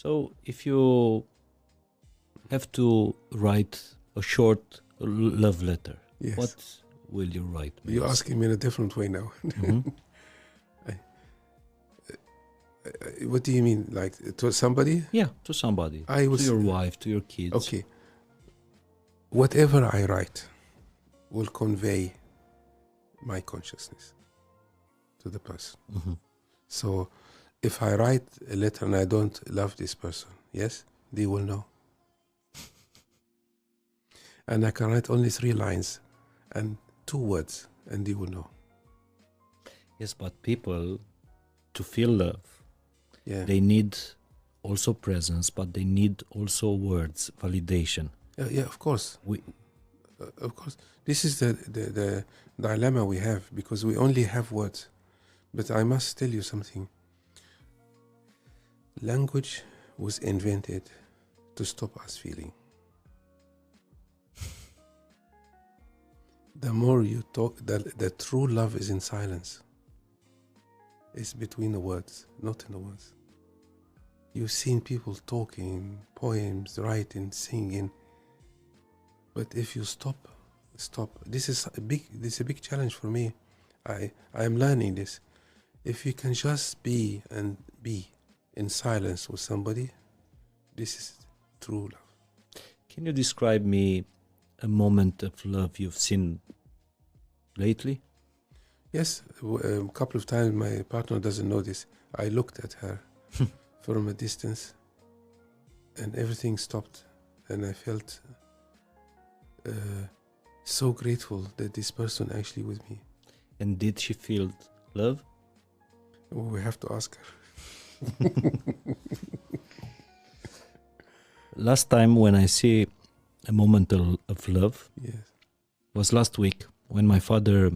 So if you have to write a short love letter, Yes. what will you write? You're Menis? asking me in a different way now. Mhm. What do you mean? Like to somebody? Yeah, to somebody, I to was your wife, to your kids. okay. Whatever I write will convey my consciousness to the person. Mhm. So if I write a letter and I don't love this person, yes, they will know. And I can write only 3 lines and 2 words, and they will know. Yes, but people, to feel love, Yeah. they need also presence, but they need also words, validation. Yeah, of course. Of course. This is the dilemma we have, because we only have words. But I must tell you something. Language was invented to stop us feeling. The more you talk, the true love is in silence. It's between the words, not in the words. You've seen people talking, poems, writing, singing. But if you stop. This is a big challenge for me. I am learning this. If you can just be in silence with somebody, this is true love. Can you describe me a moment of love you've seen lately? Yes, a couple of times my partner doesn't know this. I looked at her from a distance and everything stopped, and I felt so grateful that this person actually with me. And did she feel love? We have to ask her. Last time when I see a moment of love Yes. was last week when my father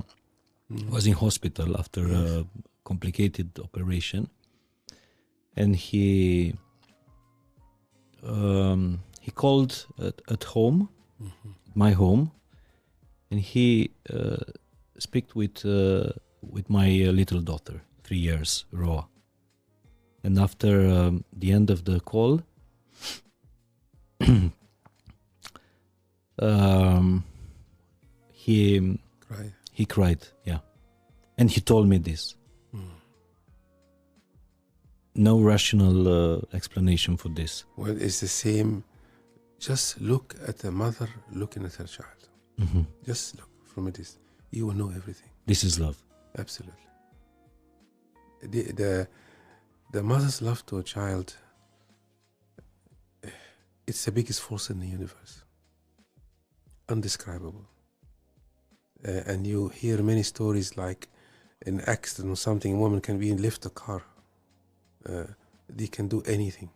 was in hospital after a complicated operation, and he called at home, my home, and he speak with my little daughter, 3 years, Roa. And after the end of the call, he cried, yeah. And he told me this. No rational explanation for this. Well, it's the same. Just look at the mother looking at her child. Mm-hmm. Just look from a distance. You will know everything. This is love. Absolutely. The mother's love to a child, it's the biggest force in the universe. Undescribable. And you hear many stories like an accident or something, a woman can be in lift a car. They can do anything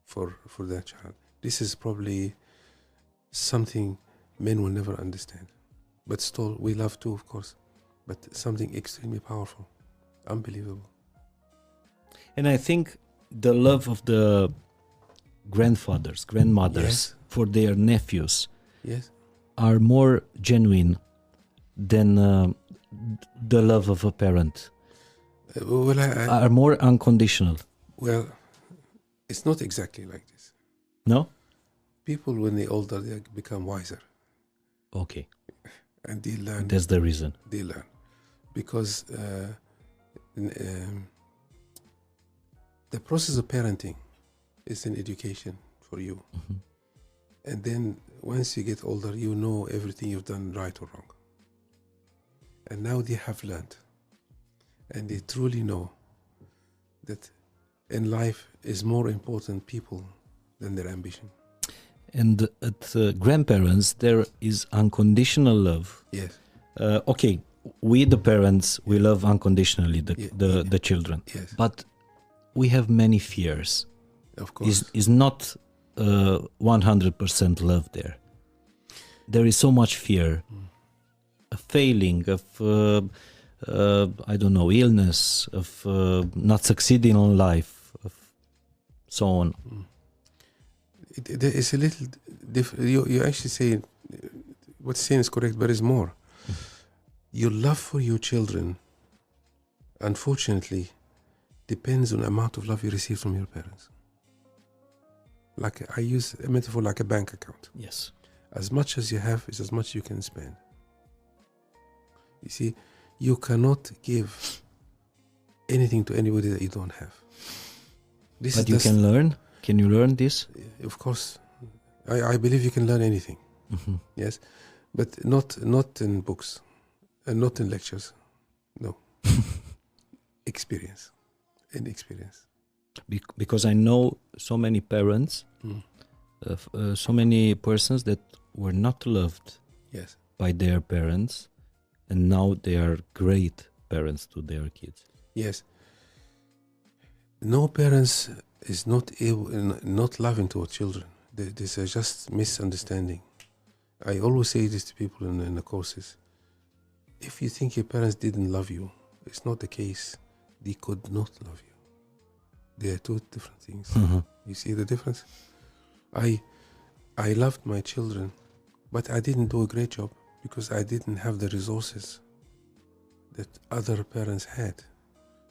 for their child. This is probably something men will never understand. But still, we love too, of course. But something extremely powerful. Unbelievable. And I think the love of the grandfathers, grandmothers, Yes. for their nephews Yes. are more genuine than the love of a parent. Well, Are more unconditional. well, it's not exactly like this. No? People, when they're older, they become wiser. Okay. And they learn. That's the reason. They learn. Because the process of parenting is an education for you. Mm-hmm. And then once you get older, you know everything you've done right or wrong. And now they have learned. And they truly know that in life is more important people than their ambition. And at grandparents, there is unconditional love. Yes. Okay, we the parents, we love unconditionally the children. Yes. But we have many fears. Of course. Is not 100% love there. There is so much fear, a failing of, I don't know, illness, of not succeeding in life, of so on. It's a little different. You actually say what's saying is correct, but it's more. Your love for your children, unfortunately, depends on the amount of love you receive from your parents. like I use a metaphor like a bank account. Yes. As much as you have is as much you can spend. You see, you cannot give anything to anybody that you don't have. But you can learn. Can you learn this? Of course, I believe you can learn anything. Yes, but not in books, and not in lectures. No, experience, in experience. Because I know so many parents, so many persons that were not loved Yes. by their parents, and now they are great parents to their kids. Yes. No parents is not loving toward children. This is just misunderstanding. I always say this to people in the courses. If you think your parents didn't love you, it's not the case. They could not love you. They are two different things. You see the difference? I loved my children, but I didn't do a great job because I didn't have the resources that other parents had.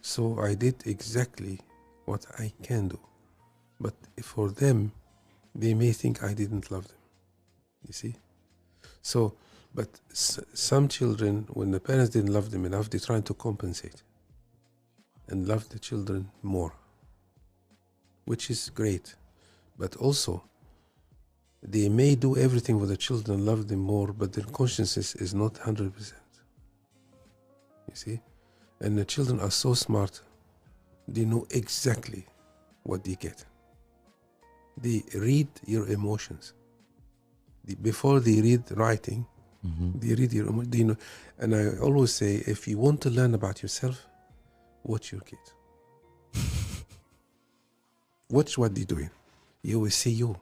So I did exactly what I can do. But for them, they may think I didn't love them. You see? So, but some children, when the parents didn't love them enough, they're trying to compensate and love the children more, which is great. But also, they may do everything for the children, love them more, but their consciousness is not 100%. You see? And the children are so smart, they know exactly what they get. They read your emotions. Before they read writing, they read your emotions. They know. And I always say, if you want to learn about yourself, watch your kids. Watch what they're doing. You will see you.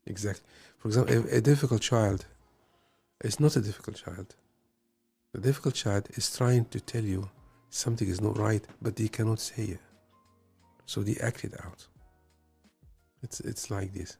Exactly. For example, a difficult child is not a difficult child. A difficult child is trying to tell you something is not right, but they cannot say it. So they act it out. It's like this.